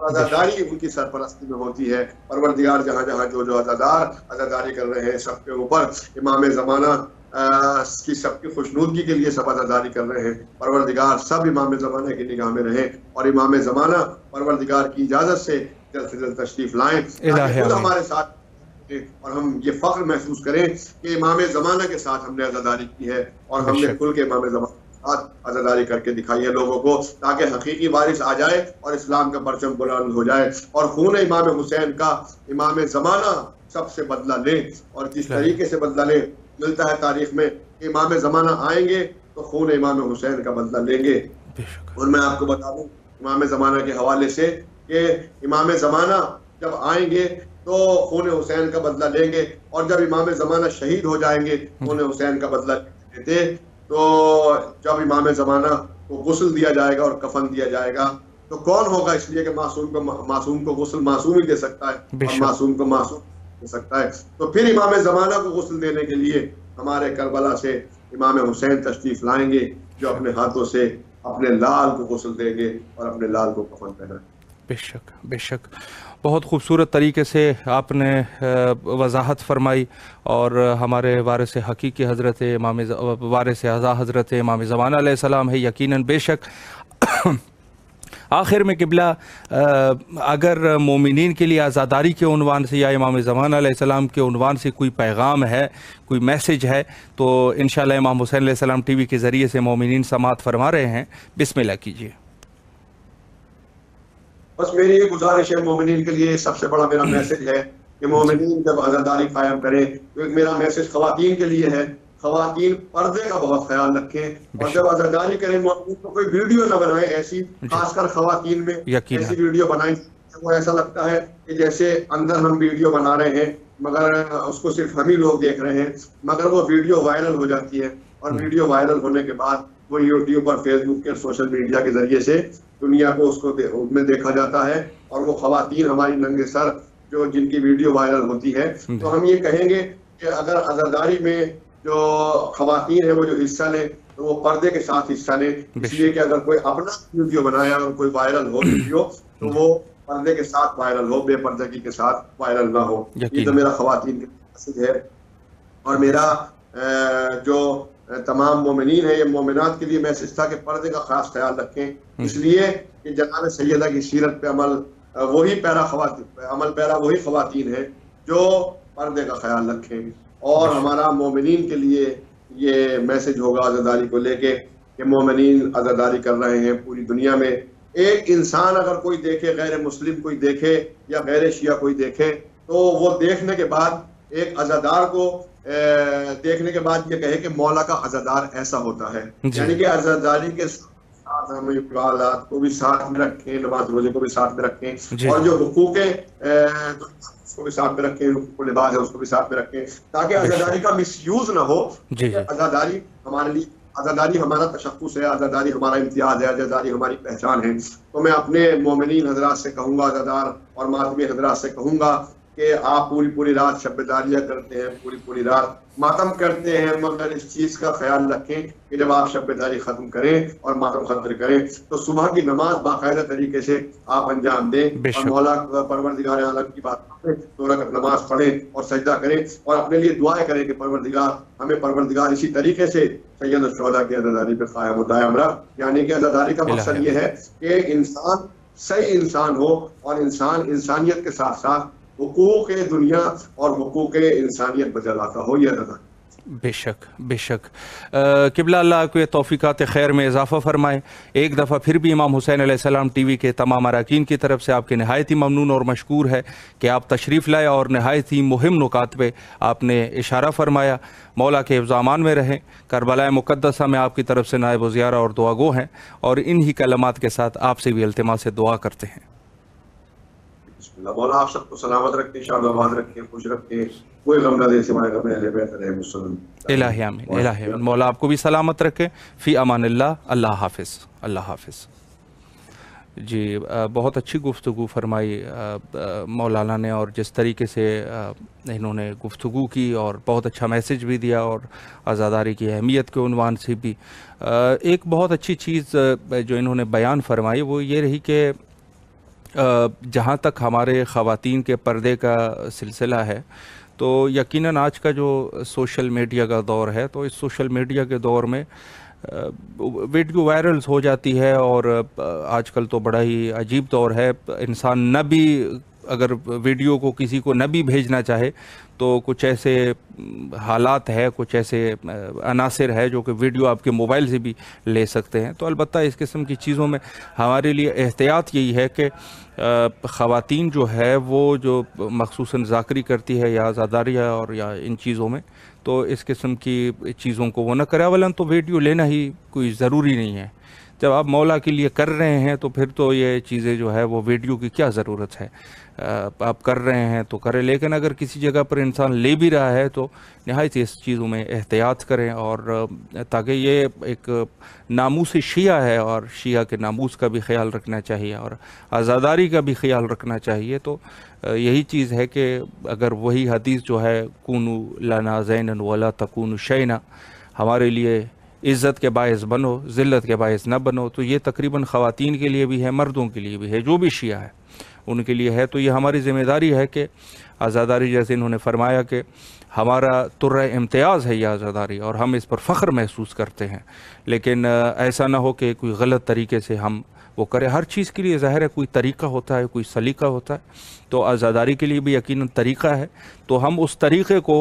عزاداری ان کی سرپرستی میں ہوتی ہے۔ پروردگار جہاں جہاں جو عزادار عزاداری کر رہے ہیں سب کے اوپر امام زمانہ کی سب کی خوشنودگی کے لیے سب عزاداری کر رہے ہیں، پروردگار سب امام زمانہ کی نگاہ میں رہیں اور امام زمانہ پروردگار کی اجازت سے جلد سے جلد تشریف لائیں تاکہ خود ہمارے ساتھ اور ہم یہ فخر محسوس کریں کہ امام زمانہ کے ساتھ ہم نے عزاداری کی ہے اور ہم نے کھل کے امام زمانہ عزاداری کر کے دکھائی ہے لوگوں کو، تاکہ حقیقی وارث آ جائے اور اسلام کا پرچم بلند ہو جائے اور خون امام حسین کا امام زمانہ سب سے بدلہ لے. اور جس طریقے سے بدلہ لے ملتا ہے تاریخ میں کہ امام زمانہ آئیں گے تو خون امام حسین کا بدلہ لیں گے. اور میں آپ کو بتا دوں امام زمانہ کے حوالے سے کہ امام زمانہ جب آئیں گے تو خون حسین کا بدلہ لیں گے، اور جب امام زمانہ شہید ہو جائیں گے خون حسین کا بدلہ لیتے. تو جب امام زمانہ کو غسل دیا جائے گا اور کفن دیا جائے گا تو کون ہوگا؟ اس لیے کہ معصوم کو غسل معصوم ہی دے سکتا ہے اور معصوم کو معصوم دے سکتا ہے. تو پھر امام زمانہ کو غسل دینے کے لیے ہمارے کربلا سے امام حسین تشریف لائیں گے، جو اپنے ہاتھوں سے اپنے لال کو غسل دیں گے اور اپنے لال کو کفن پہنائیں گے. بے شک بے شک، بہت خوبصورت طریقے سے آپ نے وضاحت فرمائی، اور ہمارے وارث حقیقی حضرت وارث اعظم حضرت امام زمانہ علیہ السلام ہے یقیناً. بے شک آخر میں قبلہ اگر مومنین کے لیے آزاداری کے عنوان سے یا امام زمانہ علیہ السلام کے عنوان سے کوئی پیغام ہے، کوئی میسج ہے، تو انشاءاللہ امام حسین علیہ السلام ٹی وی کے ذریعے سے مومنین سماعت فرما رہے ہیں. بسم اللہ کیجیے. بس میری یہ گزارش ہے مومنین کے لیے، سب سے بڑا میرا میسج ہے کہ مومنین جب آزاداری قائم کریں، تو میرا میسج خواتین کے لیے ہے، خواتین پردے کا بہت خیال رکھیں، اور جب آزاداری کریں مومنین تو کوئی ویڈیو نہ بنائیں ایسی، خاص کر خواتین میں ایسی ویڈیو بنائیں وہ ایسا لگتا ہے کہ جیسے اندر ہم ویڈیو بنا رہے ہیں مگر اس کو صرف ہم ہی لوگ دیکھ رہے ہیں، مگر وہ ویڈیو وائرل ہو جاتی ہے، اور ویڈیو وائرل ہونے کے بعد وہ یوٹیوب اور فیس بک کے سوشل میڈیا کے ذریعے سے دنیا کو اس کو میں دیکھا جاتا ہے. اور وہ خواتین ہماری ننگے سر جو جن کی ویڈیو وائرل ہوتی ہے، تو ہم یہ کہیں گے کہ اگر عزاداری میں جو خواتین ہیں وہ جو حصہ لیں تو وہ پردے کے ساتھ حصہ لیں، اس لیے کہ اگر کوئی اپنا ویڈیو بنایا اور کوئی وائرل ہو ویڈیو تو وہ پردے کے ساتھ وائرل ہو، بے پردگی کے ساتھ وائرل نہ ہو. یہ تو میرا خواتین کا میسج ہے. اور میرا جو تمام مومنین ہیں، یہ مومنات کے لیے میسج تھا کہ پردے کا خاص خیال رکھیں، اس لیے کہ جناب سیدہ کی سیرت پہ عمل پیرا وہی خواتین ہیں جو پردے کا خیال رکھیں. اور ہمارا مومنین کے لیے یہ میسج ہوگا عزاداری کو لے کے کہ مومنین عزاداری کر رہے ہیں پوری دنیا میں. ایک انسان اگر کوئی دیکھے، غیر مسلم کوئی دیکھے یا غیر شیعہ کوئی دیکھے، تو وہ دیکھنے کے بعد ایک عزادار کو دیکھنے کے بعد یہ کہے کہ مولا کا عزادار ایسا ہوتا ہے. یعنی کہ عزاداری کے ساتھ ہم عبادات کو بھی ساتھ میں رکھیں، نماز روزے کو بھی ساتھ میں رکھیں، اور جو حقوق اس کو بھی ساتھ میں رکھیں، حقوق لباس ہے اس کو بھی ساتھ میں رکھیں، تاکہ عزاداری کا مس یوز نہ ہو. عزاداری ہمارے لیے، عزاداری ہمارا تشخص ہے، عزاداری ہمارا امتیاز ہے، عزاداری ہماری پہچان ہے. تو میں اپنے مومنین حضرات سے کہوں گا، عزادار اور ماتمی حضرات سے کہوں گا کہ آپ پوری رات شب داریہ کرتے ہیں، پوری رات ماتم کرتے ہیں، مگر اس چیز کا خیال رکھیں کہ جب آپ شب داری ختم کریں اور ماتم ختم کریں تو صبح کی نماز باقاعدہ طریقے سے آپ انجام دیں، اور مولا پروردگار عالم کی بات کریں، 2 رکعت نماز پڑھیں اور سجدہ کریں، اور اپنے لیے دعائیں کریں کہ ہمیں پروردگار اسی طریقے سے سید الشہداء کی عزاداری پہ قائم و دائم رکھ. یعنی کہ عزاداری کا مقصد یہ ہے کہ انسان صحیح انسان ہو، اور انسانیت کے ساتھ ساتھ حقوق دنیا اور حقوق انسانیت بجا لاتا ہو. یہ عزاداری بے شک بے شک. قبلہ اللہ کو توفیقات خیر میں اضافہ فرمائے. ایک دفعہ پھر بھی امام حسین علیہ السلام ٹی وی کے تمام اراکین کی طرف سے آپ کے نہایت ہی ممنون اور مشکور ہے کہ آپ تشریف لائے اور نہایت ہی مہم نکات پہ آپ نے اشارہ فرمایا. مولا کے حفظ و امان میں رہیں. کربلا مقدسہ میں آپ کی طرف سے نائب و زیارہ اور دعا گو ہیں، اور انہی کلمات کے ساتھ آپ سے بھی التماس سے دعا کرتے ہیں. مولا آپ سب کو سلامت رکھیں، شاد و آباد رکھیں، خوش رکھیں، کوئی غم نہ دے سوائے غم اہل بیت علیہم السلام. الہی آمین، الہی آمین. مولا آپ کو بھی سلامت رکھے. فی امان اللہ. اللہ حافظ. اللہ حافظ. جی بہت اچھی گفتگو فرمائی مولانا نے، اور جس طریقے سے انہوں نے گفتگو کی اور بہت اچھا میسج بھی دیا، اور عزاداری کی اہمیت کے عنوان سے بھی ایک بہت اچھی چیز جو انہوں نے بیان فرمائی وہ یہ رہی کہ جہاں تک ہمارے خواتین کے پردے کا سلسلہ ہے تو یقیناً آج کا جو سوشل میڈیا کا دور ہے، تو اس سوشل میڈیا کے دور میں ویڈیو وائرلز ہو جاتی ہے، اور آج کل تو بڑا ہی عجیب دور ہے. انسان نہ بھی اگر ویڈیو کو کسی کو نہ بھی بھیجنا چاہے تو کچھ ایسے حالات ہے، کچھ ایسے عناصر ہے جو کہ ویڈیو آپ کے موبائل سے بھی لے سکتے ہیں۔ تو البتہ اس قسم کی چیزوں میں ہمارے لیے احتیاط یہی ہے کہ خواتین جو ہے وہ جو مخصوصاً ذاکری کرتی ہے یا عزاداریہ اور یا ان چیزوں میں، تو اس قسم کی چیزوں کو وہ نہ کرے۔ اولاً تو ویڈیو لینا ہی کوئی ضروری نہیں ہے، جب آپ مولا کے لیے کر رہے ہیں تو پھر تو یہ چیزیں جو ہے وہ ویڈیو کی کیا ضرورت ہے، آپ کر رہے ہیں تو کریں۔ لیکن اگر کسی جگہ پر انسان لے بھی رہا ہے تو نہایت اس چیزوں میں احتیاط کریں، اور تاکہ یہ ایک ناموس شیعہ ہے اور شیعہ کے ناموس کا بھی خیال رکھنا چاہیے اور عزاداری کا بھی خیال رکھنا چاہیے۔ تو یہی چیز ہے کہ اگر وہی حدیث جو ہے کونو لنا زینا ولا تکونو شینا، ہمارے لیے عزت کے باعث بنو، ذلت کے باعث نہ بنو، تو یہ تقریباً خواتین کے لیے بھی ہے، مردوں کے لیے بھی ہے، جو بھی شیعہ ہے ان کے لیے ہے۔ تو یہ ہماری ذمہ داری ہے کہ عزاداری، جیسے انہوں نے فرمایا کہ ہمارا ترہ امتیاز ہے یہ عزاداری اور ہم اس پر فخر محسوس کرتے ہیں، لیکن ایسا نہ ہو کہ کوئی غلط طریقے سے ہم وہ کرے۔ ہر چیز کے لیے ظاہر ہے کوئی طریقہ ہوتا ہے، کوئی سلیقہ ہوتا ہے، تو عزاداری کے لیے بھی یقیناً طریقہ ہے، تو ہم اس طریقے کو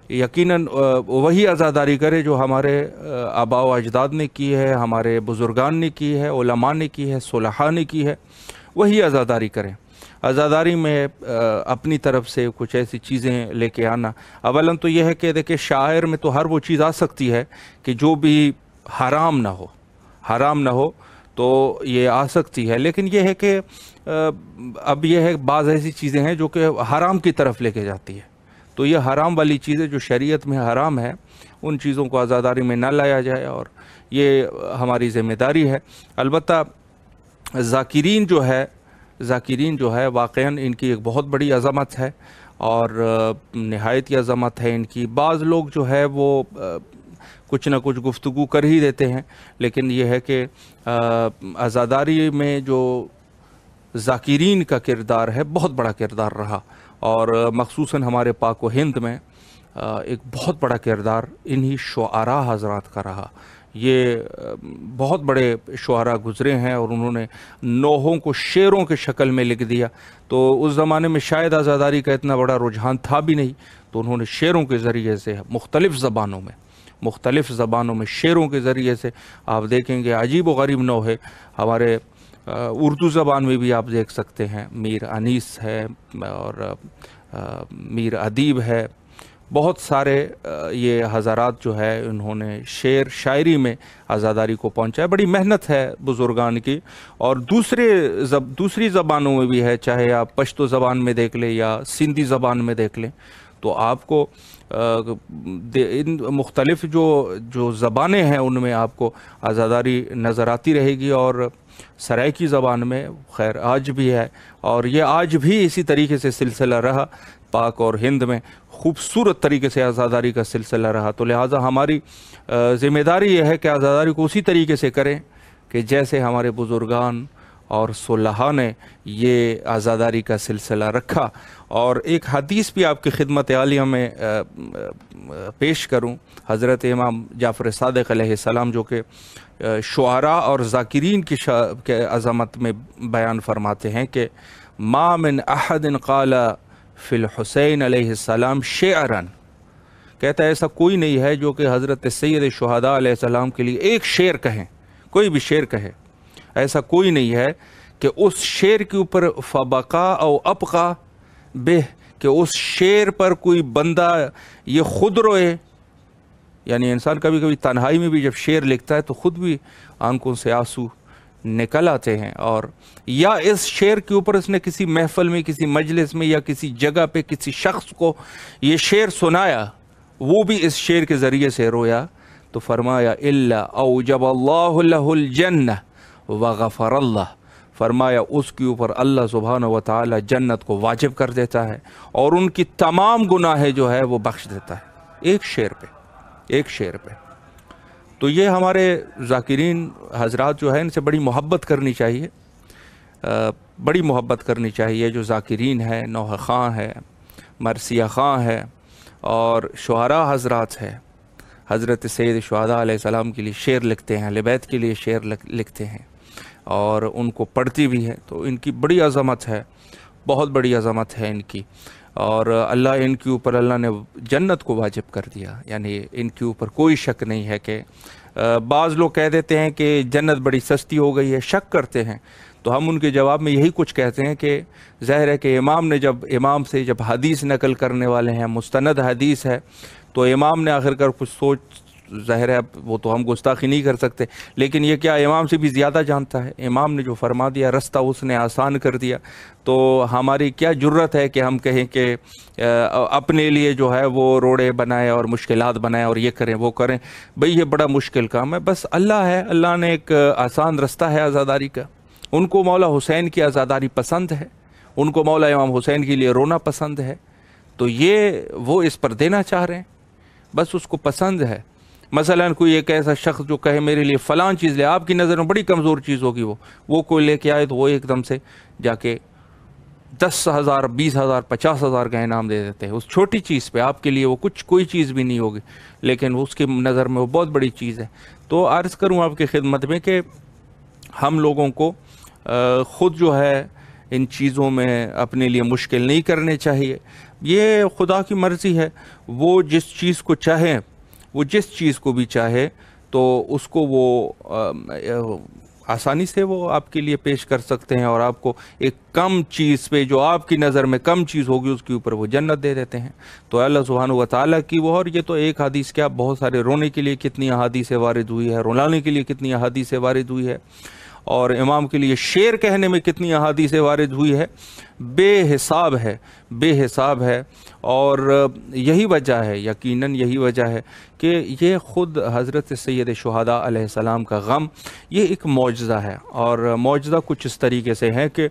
یقیناً وہی عزاداری کرے جو ہمارے آباء و اجداد نے کی ہے، ہمارے بزرگان نے کی ہے، علماء نے کی ہے، صلحاء نے کی ہے، وہی عزاداری کریں۔ عزاداری میں اپنی طرف سے کچھ ایسی چیزیں لے کے آنا، اولاً تو یہ ہے کہ دیکھیں شاعر میں تو ہر وہ چیز آ سکتی ہے کہ جو بھی حرام نہ ہو تو یہ آ سکتی ہے، لیکن یہ ہے کہ اب یہ ہے بعض ایسی چیزیں ہیں جو کہ حرام کی طرف لے کے جاتی ہے، تو یہ حرام والی چیزیں جو شریعت میں حرام ہے ان چیزوں کو عزاداری میں نہ لایا جائے، اور یہ ہماری ذمہ داری ہے۔ البتہ ذاکرین جو ہے واقعاً ان کی ایک بہت بڑی عظمت ہے اور نہایت ہی عظمت ہے ان کی۔ بعض لوگ جو ہے وہ کچھ نہ کچھ گفتگو کر ہی دیتے ہیں، لیکن یہ ہے کہ عزاداری میں جو ذاکرین کا کردار ہے بہت بڑا کردار رہا، اور مخصوصاً ہمارے پاک و ہند میں ایک بہت بڑا کردار انہی شعراء حضرات کا رہا۔ یہ بہت بڑے شعراء گزرے ہیں اور انہوں نے نوحوں کو شعروں کے شکل میں لکھ دیا، تو اس زمانے میں شاید عزاداری کا اتنا بڑا رجحان تھا بھی نہیں، تو انہوں نے شعروں کے ذریعے سے مختلف زبانوں میں شعروں کے ذریعے سے آپ دیکھیں گے عجیب و غریب نوحے ہمارے اردو زبان میں بھی آپ دیکھ سکتے ہیں۔ میر انیس ہے اور میر ادیب ہے، بہت سارے یہ حضرات جو ہے انہوں نے شعر شاعری میں عزاداری کو پہنچایا۔ بڑی محنت ہے بزرگان کی، اور دوسری زبانوں میں بھی ہے، چاہے آپ پشتو زبان میں دیکھ لیں یا سندھی زبان میں دیکھ لیں، تو آپ کو ان مختلف جو زبانیں ہیں ان میں آپ کو عزاداری نظر آتی رہے گی، اور سرائکی زبان میں خیر آج بھی ہے، اور یہ آج بھی اسی طریقے سے سلسلہ رہا، پاک اور ہند میں خوبصورت طریقے سے عزاداری کا سلسلہ رہا۔ تو لہٰذا ہماری ذمہ داری یہ ہے کہ عزاداری کو اسی طریقے سے کریں کہ جیسے ہمارے بزرگان اور صلحاء نے یہ عزاداری کا سلسلہ رکھا۔ اور ایک حدیث بھی آپ کی خدمت عالیہ میں پیش کروں، حضرت امام جعفر صادق علیہ السلام جو کہ شعراء اور ذاکرین کی عظمت میں بیان فرماتے ہیں کہ ما من احد قال فی الحسین علیہ السلام شعرا، کہتا ہے ایسا کوئی نہیں ہے جو کہ حضرت سید شہداء علیہ السلام کے لیے ایک شعر کہیں، کوئی بھی شعر کہے، ایسا کوئی نہیں ہے کہ اس شعر کے اوپر فبقا او ابقا بہ، کہ اس شعر پر کوئی بندہ یہ خود روئے، یعنی انسان کبھی کبھی تنہائی میں بھی جب شعر لکھتا ہے تو خود بھی آنکھوں سے آنسو نکل آتے ہیں، اور یا اس شعر کے اوپر اس نے کسی محفل میں، کسی مجلس میں یا کسی جگہ پہ کسی شخص کو یہ شعر سنایا، وہ بھی اس شعر کے ذریعے سے رویا، تو فرمایا الا اوجب اللہ لہ الجنہ وغفر اللہ، فرمایا اس کے اوپر اللہ سبحانہ و تعالی جنت کو واجب کر دیتا ہے اور ان کی تمام گناہیں جو ہے وہ بخش دیتا ہے، ایک شعر پہ۔ تو یہ ہمارے ذاکرین حضرات جو ہے ان سے بڑی محبت کرنی چاہیے، بڑی محبت کرنی چاہیے۔ جو ذاکرین ہے، نوح خاں ہے، مرثیہ خاں ہے، اور شعراء حضرات ہے، حضرت سید شہداء علیہ السلام کے لیے شعر لکھتے ہیں، اہل بیت کے لیے شعر لکھتے ہیں اور ان کو پڑھتی بھی ہے، تو ان کی بڑی عظمت ہے۔ بہت بڑی عظمت ہے ان کی، اور اللہ ان کے اوپر اللہ نے جنت کو واجب کر دیا، یعنی ان کے اوپر کوئی شک نہیں ہے کہ بعض لوگ کہہ دیتے ہیں کہ جنت بڑی سستی ہو گئی ہے، شک کرتے ہیں، تو ہم ان کے جواب میں یہی کچھ کہتے ہیں کہ ظاہر ہے کہ امام سے جب حدیث نقل کرنے والے ہیں، مستند حدیث ہے، تو امام نے آخر کر کچھ سوچ، ظاہر ہے وہ تو ہم گستاخی نہیں کر سکتے، لیکن یہ کیا امام سے بھی زیادہ جانتا ہے؟ امام نے جو فرما دیا رستہ اس نے آسان کر دیا، تو ہماری کیا جرت ہے کہ ہم کہیں کہ اپنے لیے جو ہے وہ روڑے بنائے اور مشکلات بنائے اور یہ کریں وہ کریں؟ بھئی یہ بڑا مشکل کام ہے، بس اللہ ہے، اللہ نے ایک آسان رستہ ہے عزاداری کا۔ ان کو مولا حسین کی عزاداری پسند ہے، ان کو مولا امام حسین کے لیے رونا پسند ہے، تو یہ وہ اس پر دینا چاہ رہے ہیں، بس اس کو پسند ہے۔ مثلا کوئی ایک ایسا شخص جو کہے میرے لیے فلاں چیز لے، آپ کی نظر میں بڑی کمزور چیز ہوگی، وہ کوئی لے کے آئے تو وہ ایک دم سے جا کے 10,000 20,000 50,000 کا انعام دے دیتے ہیں اس چھوٹی چیز پہ، آپ کے لیے وہ کوئی چیز بھی نہیں ہوگی، لیکن اس کی نظر میں وہ بہت بڑی چیز ہے۔ تو عرض کروں آپ کی خدمت میں کہ ہم لوگوں کو خود جو ہے ان چیزوں میں اپنے لیے مشکل نہیں کرنے چاہیے، یہ خدا کی مرضی ہے، وہ جس چیز کو چاہے، وہ جس چیز کو بھی چاہے تو اس کو وہ آسانی سے وہ آپ کے لیے پیش کر سکتے ہیں، اور آپ کو ایک کم چیز پہ جو آپ کی نظر میں کم چیز ہوگی اس کے اوپر وہ جنت دے دیتے ہیں۔ تو اللہ سبحانہ و تعالیٰ کی وہ، اور یہ تو ایک حدیث کیا، بہت سارے رونے کے لیے کتنی احادیث وارد ہوئی ہے، رلانے کے لیے کتنی احادیث وارد ہوئی ہے، اور امام کے لیے شعر کہنے میں کتنی احادیث وارد ہوئی ہے، بے حساب ہے، بے حساب ہے۔ اور یہی وجہ ہے، یقیناً یہی وجہ ہے کہ یہ خود حضرت سید شہداء علیہ السلام کا غم یہ ایک معجزہ ہے، اور معجزہ کچھ اس طریقے سے ہے کہ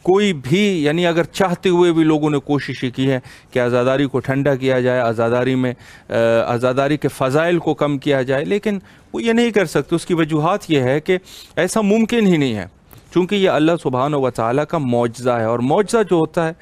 کوئی بھی، یعنی اگر چاہتے ہوئے بھی لوگوں نے کوشش کی ہے کہ عزاداری کو ٹھنڈا کیا جائے، عزاداری کے فضائل کو کم کیا جائے، لیکن وہ یہ نہیں کر سکتے۔ اس کی وجوہات یہ ہے کہ ایسا ممکن ہی نہیں ہے، چونکہ یہ اللہ سبحانہ و تعالیٰ کا معجزہ ہے، اور معجزہ جو ہوتا ہے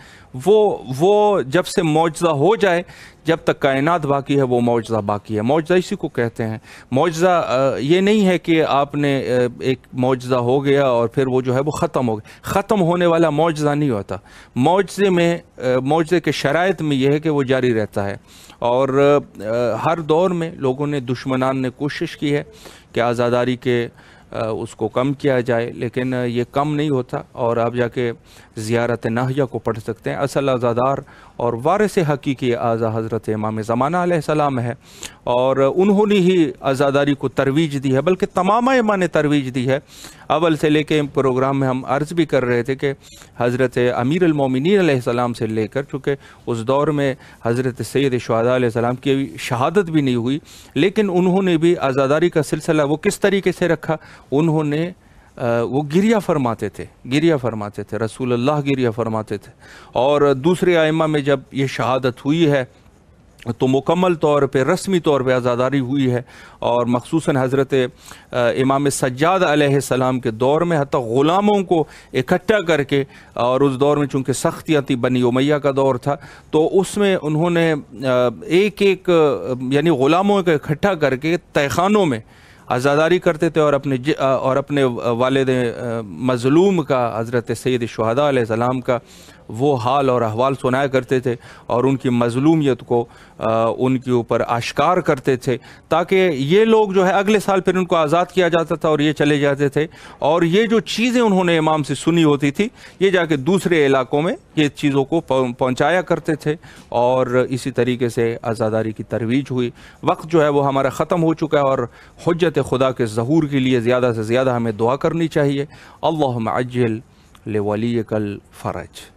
وہ جب سے معجزہ ہو جائے، جب تک کائنات باقی ہے وہ معجزہ باقی ہے۔ معجزہ اسی کو کہتے ہیں۔ معجزہ یہ نہیں ہے کہ آپ نے ایک معجزہ ہو گیا اور پھر وہ جو ہے وہ ختم ہو گیا، ختم ہونے والا معجزہ نہیں ہوتا۔ معجزے کے شرائط میں یہ ہے کہ وہ جاری رہتا ہے، اور ہر دور میں لوگوں نے، دشمنان نے کوشش کی ہے کہ عزاداری کے اس کو کم کیا جائے، لیکن یہ کم نہیں ہوتا۔ اور آپ جا کے زیارت ناہیہ کو پڑھ سکتے ہیں، اصل عزادار اور وارث حقیقی اعلیٰ حضرت امام زمانہ علیہ السلام ہے، اور انہوں نے ہی عزاداری کو ترویج دی ہے، بلکہ تمام ائمہ نے ترویج دی ہے۔ اول سے لے کے پروگرام میں ہم عرض بھی کر رہے تھے کہ حضرت امیر المومنین علیہ السلام سے لے کر، چونکہ اس دور میں حضرت سید شہداء علیہ السلام کی شہادت بھی نہیں ہوئی، لیکن انہوں نے بھی عزاداری کا سلسلہ وہ کس طریقے سے رکھا، انہوں نے وہ گریہ فرماتے تھے، رسول اللہ گریہ فرماتے تھے۔ اور دوسرے ائمہ میں جب یہ شہادت ہوئی ہے تو مکمل طور پہ، رسمی طور پہ عزاداری ہوئی ہے، اور مخصوصاً حضرت امام سجاد علیہ السلام کے دور میں حتیٰ غلاموں کو اکٹھا کر کے، اور اس دور میں چونکہ سختیاں تھی، بنی امیہ کا دور تھا، تو اس میں انہوں نے ایک یعنی غلاموں کو اکٹھا کر کے تہخانوں میں عزاداری کرتے تھے، اور اپنے والد مظلوم کا، حضرت سید شہداء علیہ السلام کا وہ حال اور احوال سنایا کرتے تھے، اور ان کی مظلومیت کو ان کے اوپر آشکار کرتے تھے، تاکہ یہ لوگ جو ہے اگلے سال پھر ان کو آزاد کیا جاتا تھا اور یہ چلے جاتے تھے، اور یہ جو چیزیں انہوں نے امام سے سنی ہوتی تھی یہ جا کے دوسرے علاقوں میں یہ چیزوں کو پہنچایا کرتے تھے، اور اسی طریقے سے عزاداری کی ترویج ہوئی۔ وقت جو ہے وہ ہمارا ختم ہو چکا ہے، اور حجت خدا کے ظہور کے لیے زیادہ سے زیادہ ہمیں دعا کرنی چاہیے۔ اللہم عجل لولیک الفرج۔